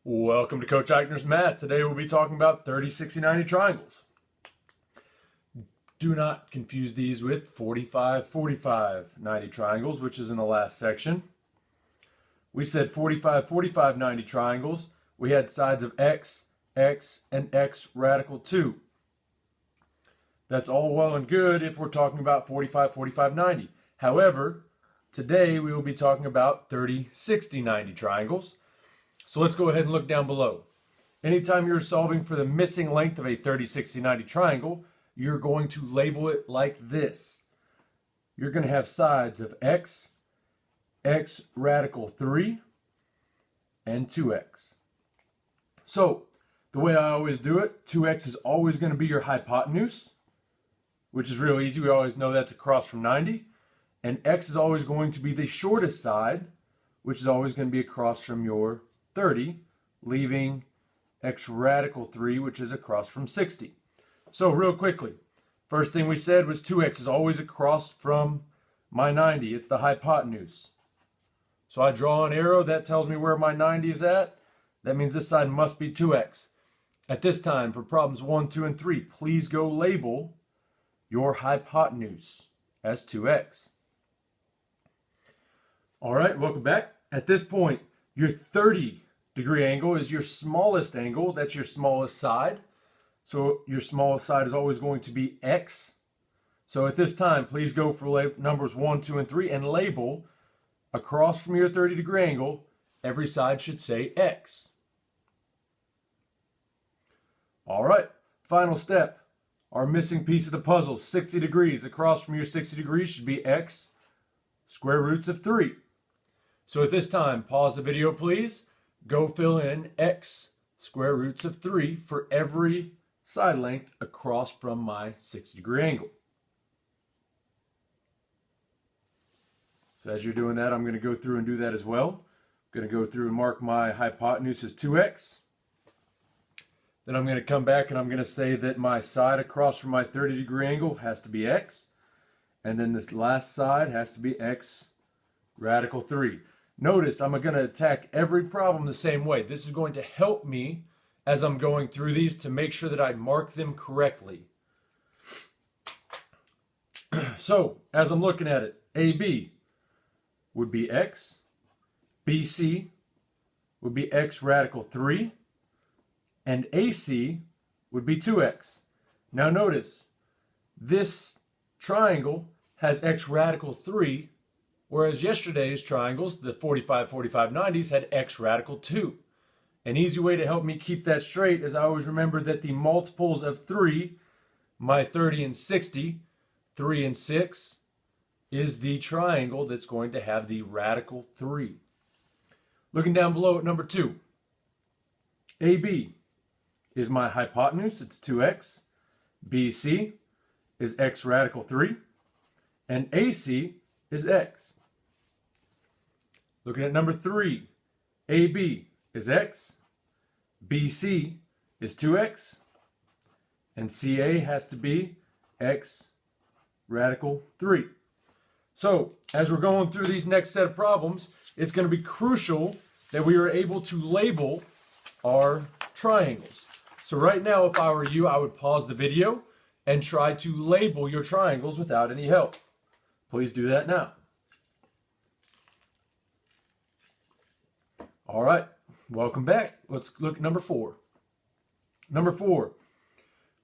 Welcome to Coach Eichner's Math. Today we'll be talking about 30, 60, 90 triangles. Do not confuse these with 45, 45, 90 triangles, which is in the last section. We said 45, 45, 90 triangles. We had sides of x, x, and x radical 2. That's all well and good if we're talking about 45, 45, 90. However, today we will be talking about 30, 60, 90 triangles. So let's go ahead and look down below. Anytime you're solving for the missing length of a 30, 60, 90 triangle, you're going to label it like this. You're going to have sides of x, x radical 3, and 2x. So the way I always do it, 2x is always going to be your hypotenuse, which is real easy. We always know that's across from 90. And x is always going to be the shortest side, which is always going to be across from your 30, leaving x radical 3, which is across from 60. So real quickly, first thing we said was 2x is always across from my 90. It's the hypotenuse. So I draw an arrow that tells me where my 90 is at. That means this side must be 2x. At this time, for problems 1, 2, and 3, please go label your hypotenuse as 2x. All right, welcome back. At this point, your 30-degree angle is your smallest angle. That's your smallest side. So your smallest side is always going to be x. So at this time, please go for numbers 1, 2, and 3 and label across from your 30-degree angle. Every side should say x. All right, final step. Our missing piece of the puzzle, 60 degrees. Across from your 60 degrees should be x square roots of 3. So at this time, pause the video, please. Go fill in x square roots of 3 for every side length across from my 60-degree angle. So as you're doing that, I'm going to go through and do that as well. I'm going to go through and mark my hypotenuse as 2x. Then I'm going to come back and I'm going to say that my side across from my 30-degree angle has to be x. And then this last side has to be x radical 3. Notice I'm going to attack every problem the same way. This is going to help me as I'm going through these to make sure that I mark them correctly. So, as I'm looking at it, AB would be x, BC would be x radical 3, and AC would be 2x. Now notice, this triangle has x radical 3, whereas yesterday's triangles, the 45, 45, 90s, had x radical 2. An easy way to help me keep that straight is I always remember that the multiples of 3, my 30 and 60, 3 and 6, is the triangle that's going to have the radical 3. Looking down below at number 2, AB is my hypotenuse, it's 2x. BC is x radical 3. And AC is x. Looking at number 3, AB is x, BC is 2x, and CA has to be x radical 3. So, as we're going through these next set of problems, it's going to be crucial that we are able to label our triangles. So right now, if I were you, I would pause the video and try to label your triangles without any help. Please do that now. All right, welcome back. Let's look at number 4. Number 4,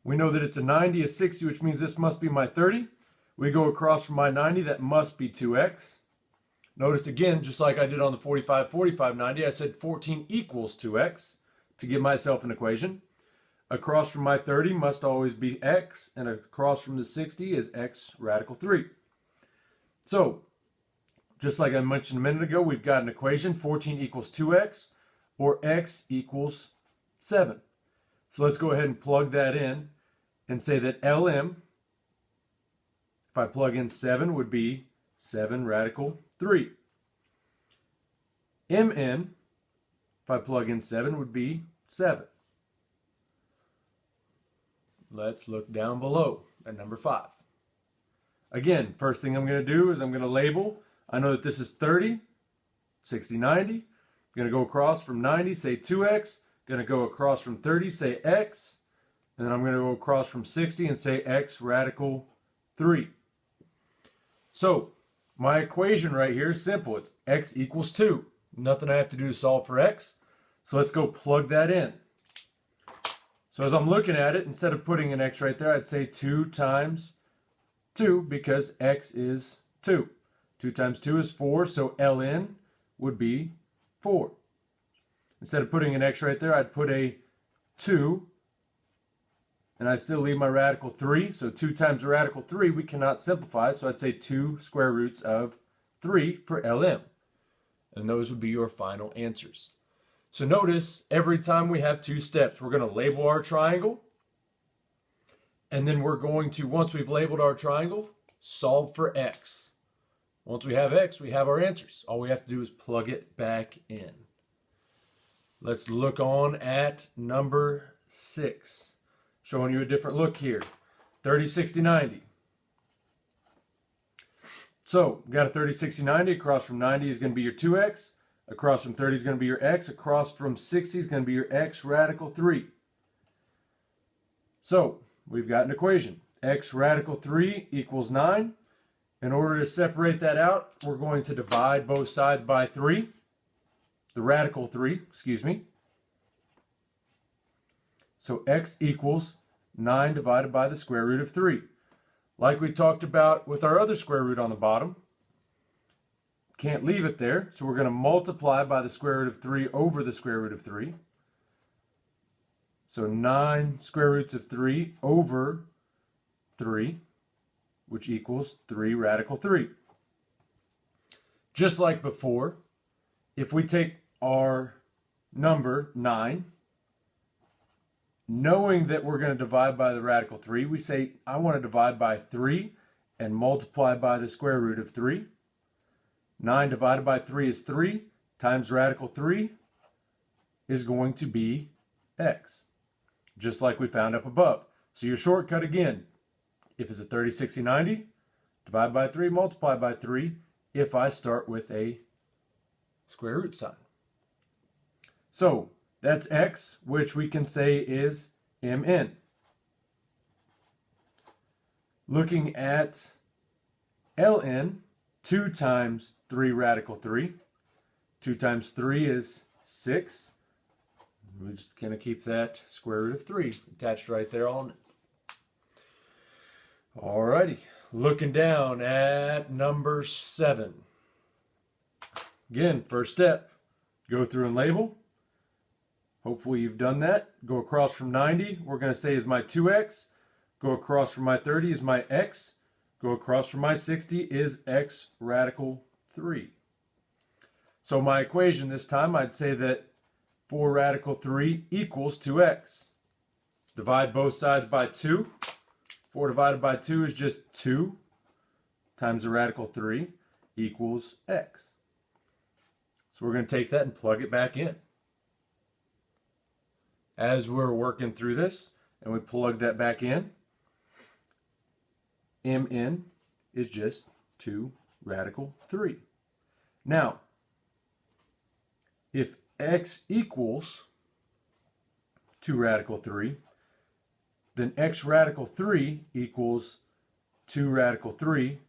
we know that it's a 90, a 60, which means this must be my 30. We go across from my 90, that must be 2x. Notice again, just like I did on the 45, 45, 90, I said 14 equals 2x to give myself an equation. Across from my 30 must always be x, and across from the 60 is x radical 3. So, just like I mentioned a minute ago, we've got an equation, 14 equals 2x, or x equals 7. So let's go ahead and plug that in and say that LM, if I plug in 7, would be 7 radical 3. MN, if I plug in 7, would be 7. Let's look down below at number 5. Again, first thing I'm going to do is I'm going to label. I know that this is 30, 60, 90. Going to go across from 90, say 2x. Going to go across from 30, say x. And then I'm going to go across from 60 and say x radical 3. So my equation right here is simple. It's x equals 2. Nothing I have to do to solve for x. So let's go plug that in. So as I'm looking at it, instead of putting an x right there, I'd say 2 times 2 because x is 2. 2 times 2 is 4, so ln would be 4. Instead of putting an x right there, I'd put a 2, and I still leave my radical 3. So 2 times the radical 3, we cannot simplify, so I'd say 2 square roots of 3 for ln. And those would be your final answers. So notice, every time we have 2 steps, we're going to label our triangle, and then we're going to, once we've labeled our triangle, solve for x. Once we have x, we have our answers. All we have to do is plug it back in. Let's look on at number 6. Showing you a different look here. 30, 60, 90. So, we've got a 30, 60, 90. Across from 90 is going to be your 2x. Across from 30 is going to be your x. Across from 60 is going to be your x radical 3. So, we've got an equation. X radical 3 equals 9. In order to separate that out, we're going to divide both sides by 3. The radical 3, excuse me. So x equals 9 divided by the square root of 3. Like we talked about with our other square root on the bottom, can't leave it there, so we're going to multiply by the square root of 3 over the square root of 3. So 9 square roots of 3 over 3, which equals 3 radical 3. Just like before, if we take our number 9, knowing that we're going to divide by the radical 3, we say, I want to divide by 3 and multiply by the square root of 3. 9 divided by 3 is 3, times radical 3 is going to be x, just like we found up above. So your shortcut again, if it's a 30, 60, 90, divide by 3, multiply by 3, if I start with a square root sign. So that's x, which we can say is mn. Looking at ln, 2 times 3 radical 3. 2 times 3 is 6. We're just going to keep that square root of 3 attached right there on it. Alrighty, looking down at number 7. Again, first step, go through and label. Hopefully you've done that. Go across from 90, we're going to say is my 2x. Go across from my 30 is my x. Go across from my 60 is x radical 3. So my equation this time, I'd say that 4 radical 3 equals 2x. Divide both sides by 2. 4 divided by 2 is just 2 times the radical 3 equals x. So we're going to take that and plug it back in. As we're working through this and we plug that back in, mn is just 2 radical 3. Now, if x equals 2 radical 3, then x radical 3 equals 2 radical 3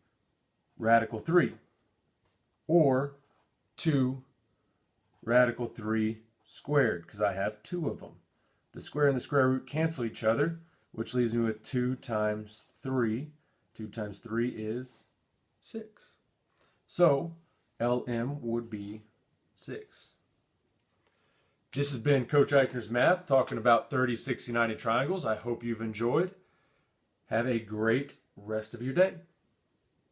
radical 3, or 2 radical 3 squared, because I have 2 of them. The square and the square root cancel each other, which leaves me with 2 times 3. 2 times 3 is 6. So, LM would be 6. This has been Coach Eichner's Math, talking about 30, 60, 90 triangles. I hope you've enjoyed. Have a great rest of your day.